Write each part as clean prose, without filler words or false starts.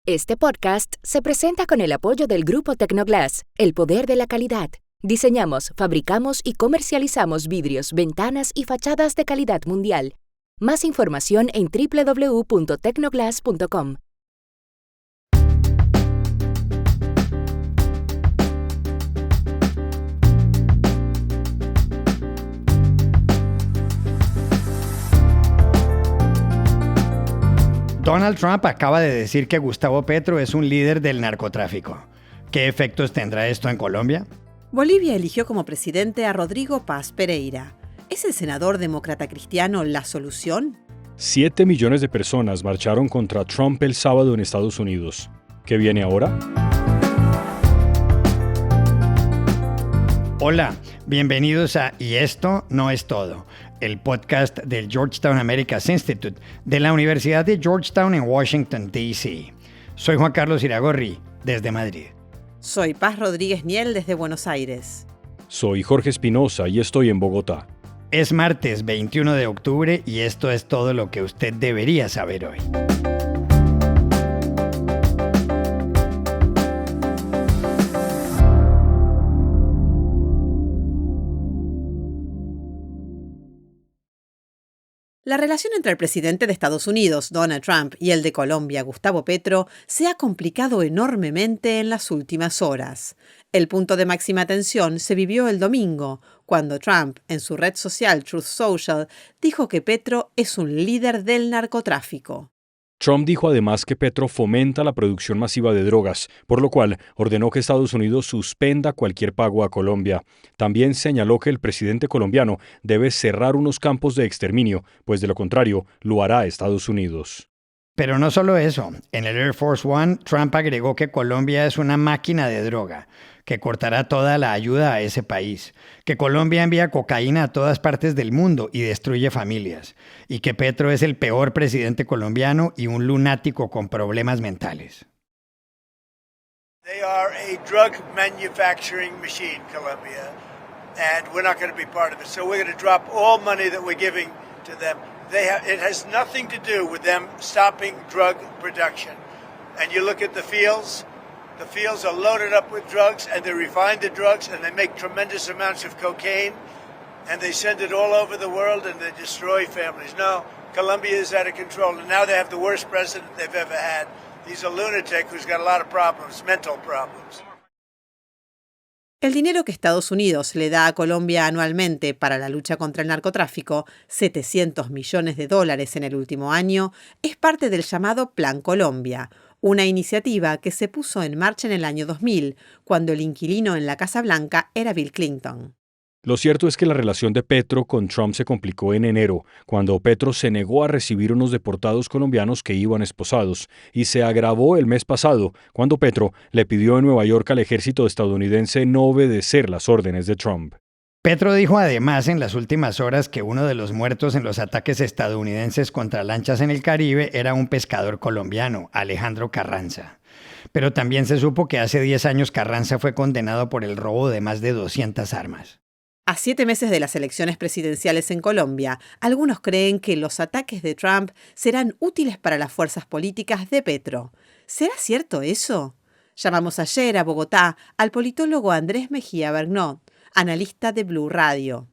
Este podcast se presenta con el apoyo del Grupo Tecnoglass, el poder de la calidad. Diseñamos, fabricamos y comercializamos vidrios, ventanas y fachadas de calidad mundial. Más información en www.tecnoglass.com. Donald Trump acaba de decir que Gustavo Petro es un líder del narcotráfico. ¿Qué efectos tendrá esto en Colombia? Bolivia eligió como presidente a Rodrigo Paz Pereira. ¿Es el senador demócrata cristiano la solución? 7 millones de personas marcharon contra Trump el sábado en Estados Unidos. ¿Qué viene ahora? Hola, bienvenidos a Y esto no es todo, el podcast del Georgetown Americas Institute de la Universidad de Georgetown en Washington, D.C. Soy Juan Carlos Iragorri, desde Madrid. Soy Paz Rodríguez Niel, desde Buenos Aires. Soy Jorge Espinosa y estoy en Bogotá. Es martes 21 de octubre y esto es todo lo que usted debería saber hoy. La relación entre el presidente de Estados Unidos, Donald Trump, y el de Colombia, Gustavo Petro, se ha complicado enormemente en las últimas horas. El punto de máxima tensión se vivió el domingo, cuando Trump, en su red social Truth Social, dijo que Petro es un líder del narcotráfico. Trump dijo además que Petro fomenta la producción masiva de drogas, por lo cual ordenó que Estados Unidos suspenda cualquier pago a Colombia. También señaló que el presidente colombiano debe cerrar unos campos de exterminio, pues de lo contrario lo hará Estados Unidos. Pero no solo eso, en el Air Force One, Trump agregó que Colombia es una máquina de droga, que cortará toda la ayuda a ese país, que Colombia envía cocaína a todas partes del mundo y destruye familias, y que Petro es el peor presidente colombiano y un lunático con problemas mentales. They are a drug manufacturing machine, Colombia, and we're not going to be part of it. So we're going to drop all money that we're giving to them. It has nothing to do with them stopping drug production. And you look at the fields are loaded up with drugs, and they refine the drugs, and they make tremendous amounts of cocaine, and they send it all over the world, and they destroy families. No, Colombia is out of control, and now they have the worst president they've ever had. He's a lunatic who's got a lot of problems, mental problems. El dinero que Estados Unidos le da a Colombia anualmente para la lucha contra el narcotráfico, $700 millones en el último año, es parte del llamado Plan Colombia, una iniciativa que se puso en marcha en el año 2000, cuando el inquilino en la Casa Blanca era Bill Clinton. Lo cierto es que la relación de Petro con Trump se complicó en enero, cuando Petro se negó a recibir unos deportados colombianos que iban esposados, y se agravó el mes pasado, cuando Petro le pidió en Nueva York al ejército estadounidense no obedecer las órdenes de Trump. Petro dijo además en las últimas horas que uno de los muertos en los ataques estadounidenses contra lanchas en el Caribe era un pescador colombiano, Alejandro Carranza. Pero también se supo que hace 10 años Carranza fue condenado por el robo de más de 200 armas. A 7 meses de las elecciones presidenciales en Colombia, algunos creen que los ataques de Trump serán útiles para las fuerzas políticas de Petro. ¿Será cierto eso? Llamamos ayer a Bogotá al politólogo Andrés Mejía Vergnaud, analista de Blue Radio.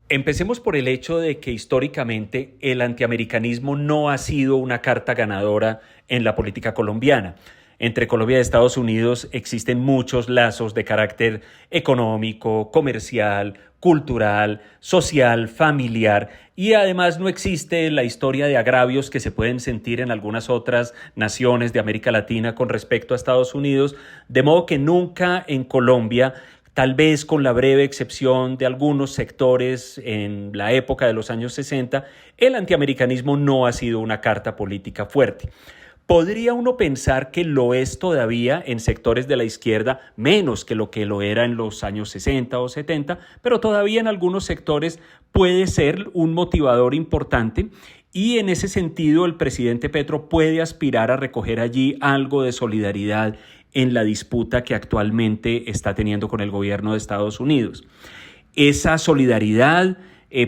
Empecemos por el hecho de que históricamente el antiamericanismo no ha sido una carta ganadora en la política colombiana. Entre Colombia y Estados Unidos existen muchos lazos de carácter económico, comercial, cultural, social, familiar, y además no existe la historia de agravios que se pueden sentir en algunas otras naciones de América Latina con respecto a Estados Unidos, de modo que nunca en Colombia, tal vez con la breve excepción de algunos sectores en la época de los años 60, el antiamericanismo no ha sido una carta política fuerte. Podría uno pensar que lo es todavía en sectores de la izquierda, menos que lo era en los años 60 o 70, pero todavía en algunos sectores puede ser un motivador importante y en ese sentido el presidente Petro puede aspirar a recoger allí algo de solidaridad en la disputa que actualmente está teniendo con el gobierno de Estados Unidos. Esa solidaridad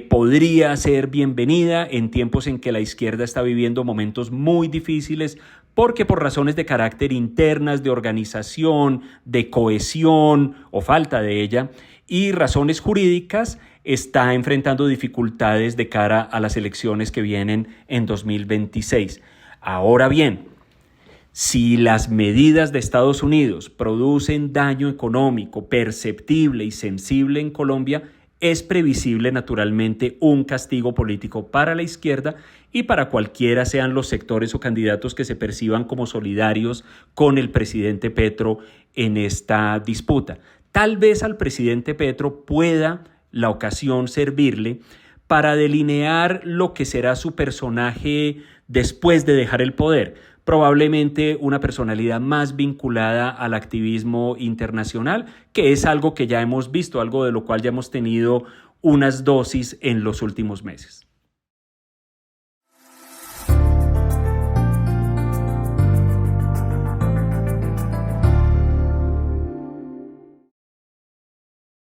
podría ser bienvenida en tiempos en que la izquierda está viviendo momentos muy difíciles porque por razones de carácter internas, de organización, de cohesión o falta de ella y razones jurídicas está enfrentando dificultades de cara a las elecciones que vienen en 2026. Ahora bien, si las medidas de Estados Unidos producen daño económico perceptible y sensible en Colombia, es previsible naturalmente un castigo político para la izquierda y para cualquiera sean los sectores o candidatos que se perciban como solidarios con el presidente Petro en esta disputa. Tal vez al presidente Petro pueda la ocasión servirle para delinear lo que será su personaje después de dejar el poder. Probablemente una personalidad más vinculada al activismo internacional, que es algo que ya hemos visto, algo de lo cual ya hemos tenido unas dosis en los últimos meses.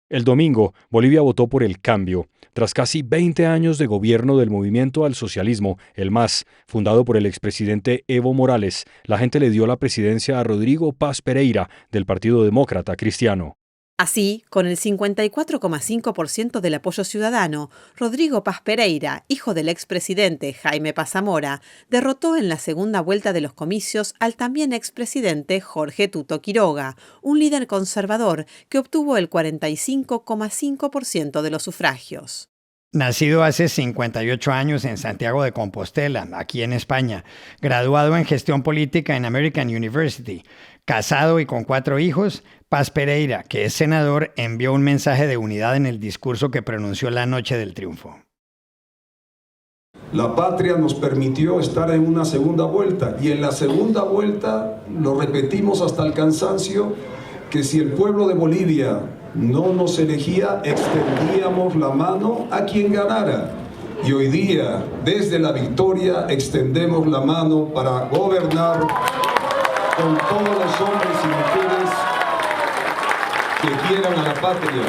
El domingo, Bolivia votó por el cambio. Tras casi 20 años de gobierno del Movimiento al Socialismo, el MAS, fundado por el expresidente Evo Morales, la gente le dio la presidencia a Rodrigo Paz Pereira, del Partido Demócrata Cristiano. Así, con el 54,5% del apoyo ciudadano, Rodrigo Paz Pereira, hijo del expresidente Jaime Paz Zamora, derrotó en la segunda vuelta de los comicios al también expresidente Jorge Tuto Quiroga, un líder conservador que obtuvo el 45,5% de los sufragios. Nacido hace 58 años en Santiago de Compostela, aquí en España, graduado en gestión política en American University, casado y con 4 hijos, Paz Pereira, que es senador, envió un mensaje de unidad en el discurso que pronunció la noche del triunfo. La patria nos permitió estar en una segunda vuelta y en la segunda vuelta lo repetimos hasta el cansancio que si el pueblo de Bolivia no nos elegía, extendíamos la mano a quien ganara. Y hoy día, desde la victoria, extendemos la mano para gobernar con todos los hombres y mujeres que quieran a la patria.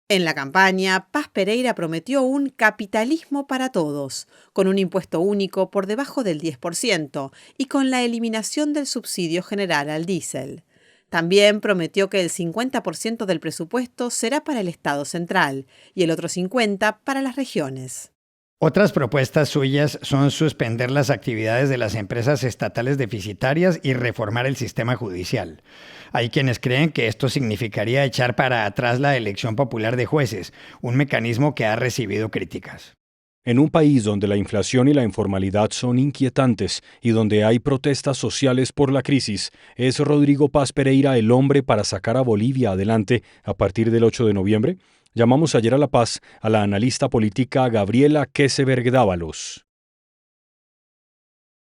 En la campaña, Paz Pereira prometió un capitalismo para todos, con un impuesto único por debajo del 10% y con la eliminación del subsidio general al diésel. También prometió que el 50% del presupuesto será para el Estado central y el otro 50% para las regiones. Otras propuestas suyas son suspender las actividades de las empresas estatales deficitarias y reformar el sistema judicial. Hay quienes creen que esto significaría echar para atrás la elección popular de jueces, un mecanismo que ha recibido críticas. En un país donde la inflación y la informalidad son inquietantes y donde hay protestas sociales por la crisis, ¿es Rodrigo Paz Pereira el hombre para sacar a Bolivia adelante a partir del 8 de noviembre? Llamamos ayer a La Paz a la analista política Gabriela Keseberg-Dávalos.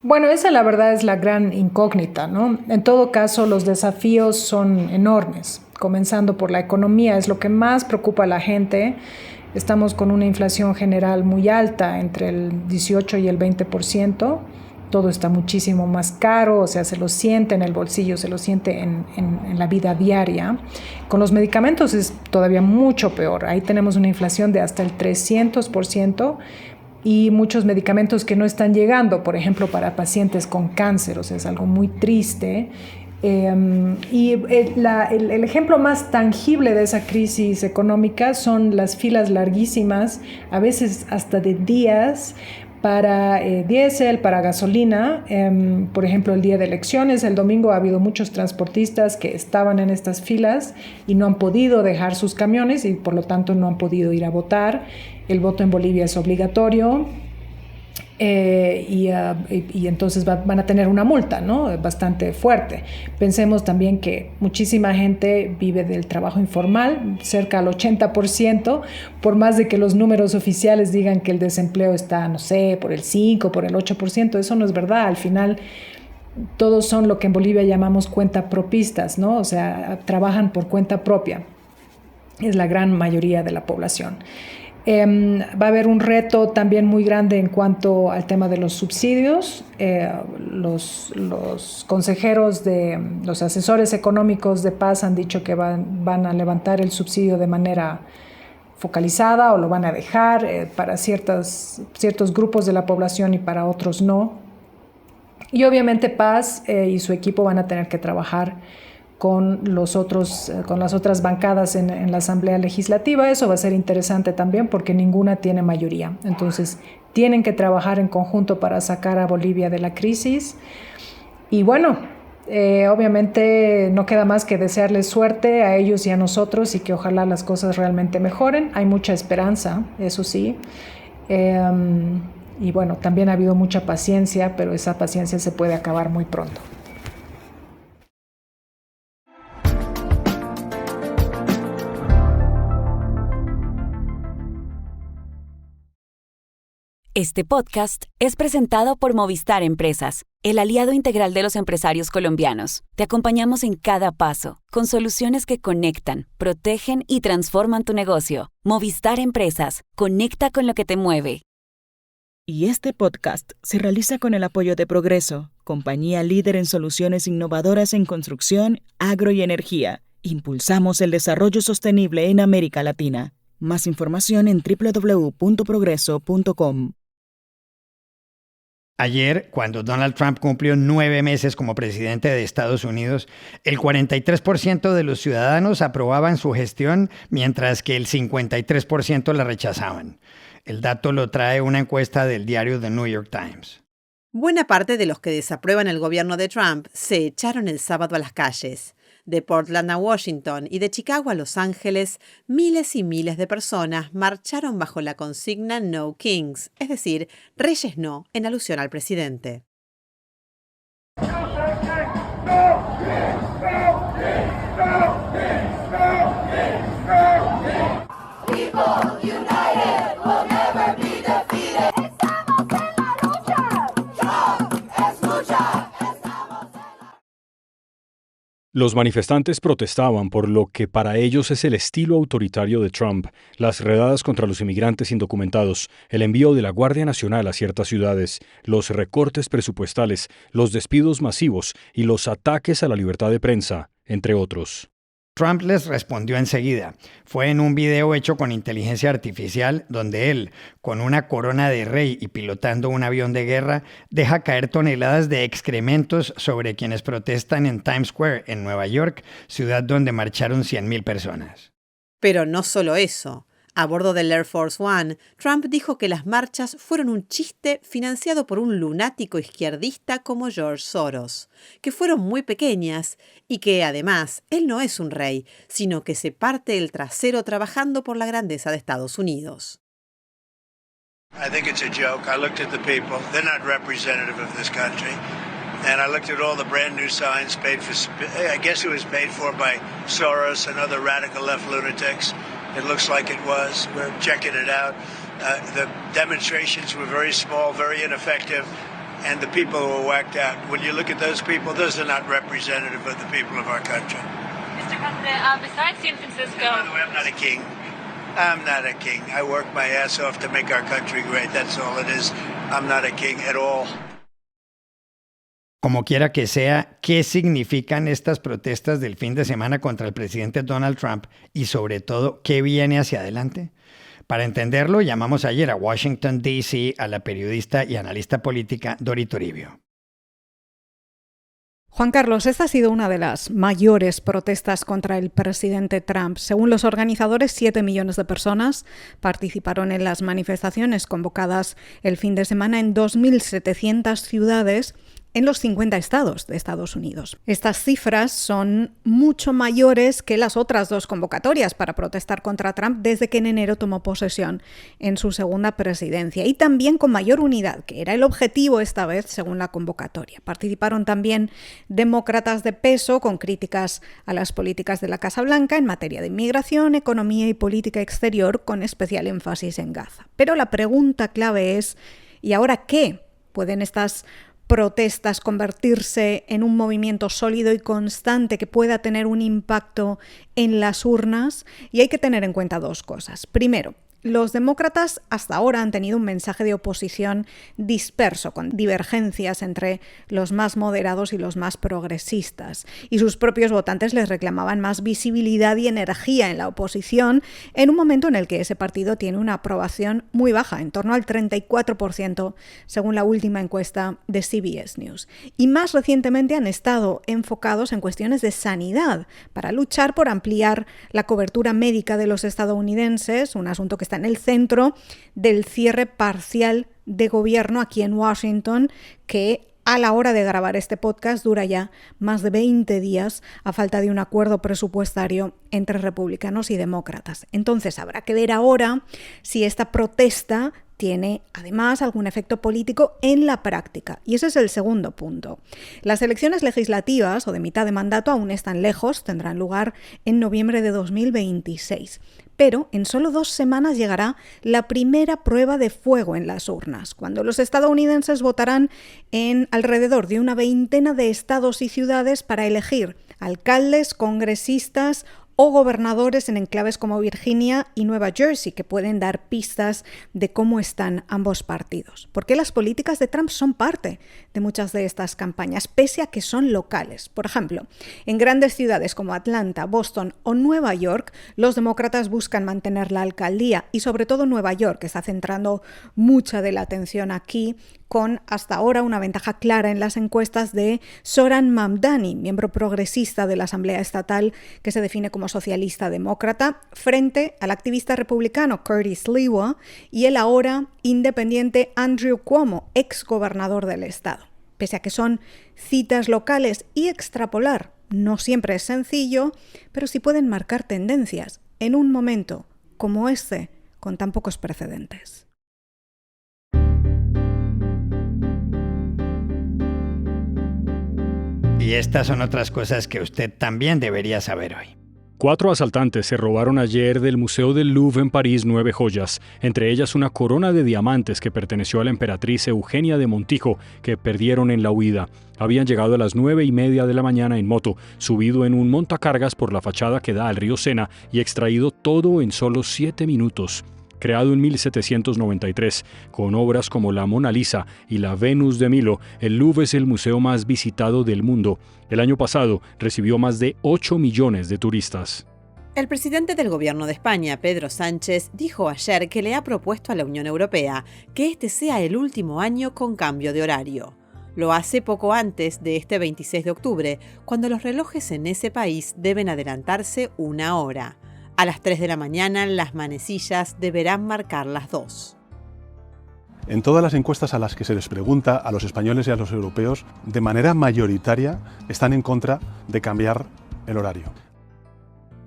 Bueno, esa la verdad es la gran incógnita, ¿no? En todo caso, los desafíos son enormes, comenzando por la economía, es lo que más preocupa a la gente. Estamos con una inflación general muy alta, entre el 18 y el 20%. Todo está muchísimo más caro, o sea, se lo siente en el bolsillo, se lo siente en la vida diaria. Con los medicamentos es todavía mucho peor. Ahí tenemos una inflación de hasta el 300% y muchos medicamentos que no están llegando, por ejemplo, para pacientes con cáncer, o sea, es algo muy triste. El ejemplo más tangible de esa crisis económica son las filas larguísimas, a veces hasta de días, para diésel, para gasolina. Por ejemplo, el día de elecciones, el domingo, ha habido muchos transportistas que estaban en estas filas y no han podido dejar sus camiones y por lo tanto no han podido ir a votar. El voto en Bolivia es obligatorio. Y entonces van a tener una multa, ¿no? Bastante fuerte. Pensemos también que muchísima gente vive del trabajo informal, cerca al 80%, por más de que los números oficiales digan que el desempleo está, no sé, por el 5%, por el 8%, eso no es verdad. Al final, todos son lo que en Bolivia llamamos cuentapropistas, ¿no? O sea, trabajan por cuenta propia. Es la gran mayoría de la población. Va a haber un reto también muy grande en cuanto al tema de los subsidios. Los consejeros los asesores económicos de Paz han dicho que van a levantar el subsidio de manera focalizada o lo van a dejar para ciertos grupos de la población y para otros no. Y obviamente Paz y su equipo van a tener que trabajar con las otras bancadas en la Asamblea Legislativa. Eso va a ser interesante también porque ninguna tiene mayoría. Entonces tienen que trabajar en conjunto para sacar a Bolivia de la crisis. Y bueno, obviamente no queda más que desearles suerte a ellos y a nosotros y que ojalá las cosas realmente mejoren. Hay mucha esperanza, eso sí. Y bueno, también ha habido mucha paciencia, pero esa paciencia se puede acabar muy pronto. Este podcast es presentado por Movistar Empresas, el aliado integral de los empresarios colombianos. Te acompañamos en cada paso, con soluciones que conectan, protegen y transforman tu negocio. Movistar Empresas, conecta con lo que te mueve. Y este podcast se realiza con el apoyo de Progreso, compañía líder en soluciones innovadoras en construcción, agro y energía. Impulsamos el desarrollo sostenible en América Latina. Más información en www.progreso.com. Ayer, cuando Donald Trump cumplió 9 meses como presidente de Estados Unidos, el 43% de los ciudadanos aprobaban su gestión, mientras que el 53% la rechazaban. El dato lo trae una encuesta del diario The New York Times. Buena parte de los que desaprueban el gobierno de Trump se echaron el sábado a las calles. De Portland a Washington y de Chicago a Los Ángeles, miles y miles de personas marcharon bajo la consigna No Kings, es decir, Reyes no, en alusión al presidente. Los manifestantes protestaban por lo que para ellos es el estilo autoritario de Trump, las redadas contra los inmigrantes indocumentados, el envío de la Guardia Nacional a ciertas ciudades, los recortes presupuestales, los despidos masivos y los ataques a la libertad de prensa, entre otros. Trump les respondió enseguida. Fue en un video hecho con inteligencia artificial donde él, con una corona de rey y pilotando un avión de guerra, deja caer toneladas de excrementos sobre quienes protestan en Times Square, en Nueva York, ciudad donde marcharon 100,000 personas. Pero no solo eso. A bordo del Air Force One, Trump dijo que las marchas fueron un chiste financiado por un lunático izquierdista como George Soros, que fueron muy pequeñas y que, además, él no es un rey, sino que se parte el trasero trabajando por la grandeza de Estados Unidos. I think it's a joke. I looked at the people. They're not representative of this country. And I looked at all the brand new signs paid for, I guess it was paid for by Soros and other radical left lunatics. It looks like it was. We're checking it out. The demonstrations were very small, very ineffective, and the people were whacked out. When you look at those people, those are not representative of the people of our country. Mr. President, besides San Francisco... By the way, I'm not a king. I'm not a king. I work my ass off to make our country great. That's all it is. I'm not a king at all. Como quiera que sea, ¿qué significan estas protestas del fin de semana contra el presidente Donald Trump y sobre todo, qué viene hacia adelante? Para entenderlo, llamamos ayer a Washington, D.C. a la periodista y analista política Dori Toribio. Juan Carlos, esta ha sido una de las mayores protestas contra el presidente Trump. Según los organizadores, 7 millones de personas participaron en las manifestaciones convocadas el fin de semana en 2.700 ciudades en los 50 estados de Estados Unidos. Estas cifras son mucho mayores que las otras dos convocatorias para protestar contra Trump desde que en enero tomó posesión en su segunda presidencia, y también con mayor unidad, que era el objetivo esta vez según la convocatoria. Participaron también demócratas de peso con críticas a las políticas de la Casa Blanca en materia de inmigración, economía y política exterior, con especial énfasis en Gaza. Pero la pregunta clave es, ¿y ahora qué? ¿Pueden estas protestas convertirse en un movimiento sólido y constante que pueda tener un impacto en las urnas? Y hay que tener en cuenta dos cosas. Primero, Los demócratas hasta ahora han tenido un mensaje de oposición disperso, con divergencias entre los más moderados y los más progresistas. Y sus propios votantes les reclamaban más visibilidad y energía en la oposición en un momento en el que ese partido tiene una aprobación muy baja, en torno al 34%, según la última encuesta de CBS News. Y más recientemente han estado enfocados en cuestiones de sanidad para luchar por ampliar la cobertura médica de los estadounidenses, un asunto que está en el centro del cierre parcial de gobierno aquí en Washington, que a la hora de grabar este podcast dura ya más de 20 días a falta de un acuerdo presupuestario entre republicanos y demócratas. Entonces habrá que ver ahora si esta protesta tiene además algún efecto político en la práctica. Y ese es el segundo punto. Las elecciones legislativas o de mitad de mandato aún están lejos, tendrán lugar en noviembre de 2026. Pero en solo 2 semanas llegará la primera prueba de fuego en las urnas, cuando los estadounidenses votarán en alrededor de una veintena de estados y ciudades para elegir alcaldes, congresistas o gobernadores en enclaves como Virginia y Nueva Jersey, que pueden dar pistas de cómo están ambos partidos. Porque las políticas de Trump son parte de muchas de estas campañas, pese a que son locales. Por ejemplo, en grandes ciudades como Atlanta, Boston o Nueva York, los demócratas buscan mantener la alcaldía y sobre todo Nueva York, que está centrando mucha de la atención aquí, con hasta ahora una ventaja clara en las encuestas de Zohran Mamdani, miembro progresista de la Asamblea Estatal que se define como socialista demócrata, frente al activista republicano Curtis Lewa y el ahora independiente Andrew Cuomo, ex gobernador del estado. Pese a que son citas locales y extrapolar no siempre es sencillo, pero sí pueden marcar tendencias en un momento como este, con tan pocos precedentes. Y estas son otras cosas que usted también debería saber hoy. 4 asaltantes se robaron ayer del Museo del Louvre en París 9 joyas, entre ellas una corona de diamantes que perteneció a la emperatriz Eugenia de Montijo, que perdieron en la huida. Habían llegado a las 9:30 de la mañana en moto, subido en un montacargas por la fachada que da al río Sena y extraído todo en solo 7 minutos. Creado en 1793, con obras como la Mona Lisa y la Venus de Milo, el Louvre es el museo más visitado del mundo. El año pasado recibió más de 8 millones de turistas. El presidente del Gobierno de España, Pedro Sánchez, dijo ayer que le ha propuesto a la Unión Europea que este sea el último año con cambio de horario. Lo hace poco antes de este 26 de octubre, cuando los relojes en ese país deben adelantarse 1 hora. A las 3 de la mañana, las manecillas deberán marcar las 2. En todas las encuestas a las que se les pregunta a los españoles y a los europeos, de manera mayoritaria están en contra de cambiar el horario.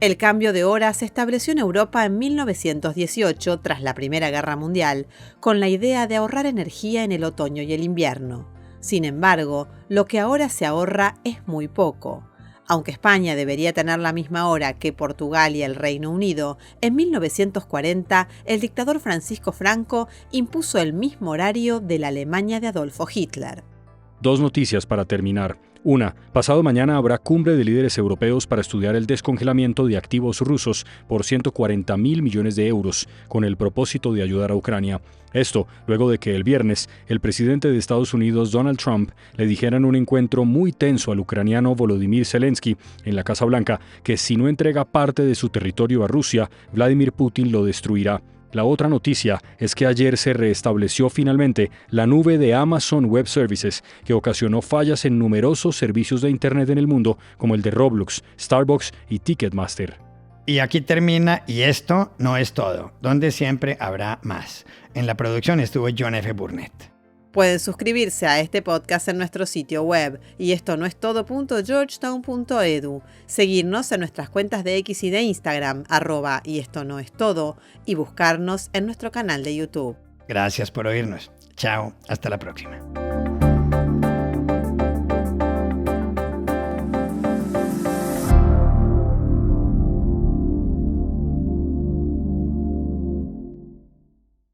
El cambio de hora se estableció en Europa en 1918, tras la Primera Guerra Mundial, con la idea de ahorrar energía en el otoño y el invierno. Sin embargo, lo que ahora se ahorra es muy poco. Aunque España debería tener la misma hora que Portugal y el Reino Unido, en 1940 el dictador Francisco Franco impuso el mismo horario de la Alemania de Adolfo Hitler. 2 noticias para terminar. Una, pasado mañana habrá cumbre de líderes europeos para estudiar el descongelamiento de activos rusos por 140.000 millones de euros, con el propósito de ayudar a Ucrania. Esto, luego de que el viernes el presidente de Estados Unidos, Donald Trump, le dijera en un encuentro muy tenso al ucraniano Volodymyr Zelensky en la Casa Blanca que si no entrega parte de su territorio a Rusia, Vladimir Putin lo destruirá. La otra noticia es que ayer se restableció finalmente la nube de Amazon Web Services, que ocasionó fallas en numerosos servicios de Internet en el mundo, como el de Roblox, Starbucks y Ticketmaster. Y aquí termina, y esto no es todo, donde siempre habrá más. En la producción estuvo John F. Burnett. Pueden suscribirse a este podcast en nuestro sitio web y esto no es todo.georgetown.edu, seguirnos en nuestras cuentas de X y de Instagram, @y esto no es todo, y buscarnos en nuestro canal de YouTube. Gracias por oírnos. Chao, hasta la próxima.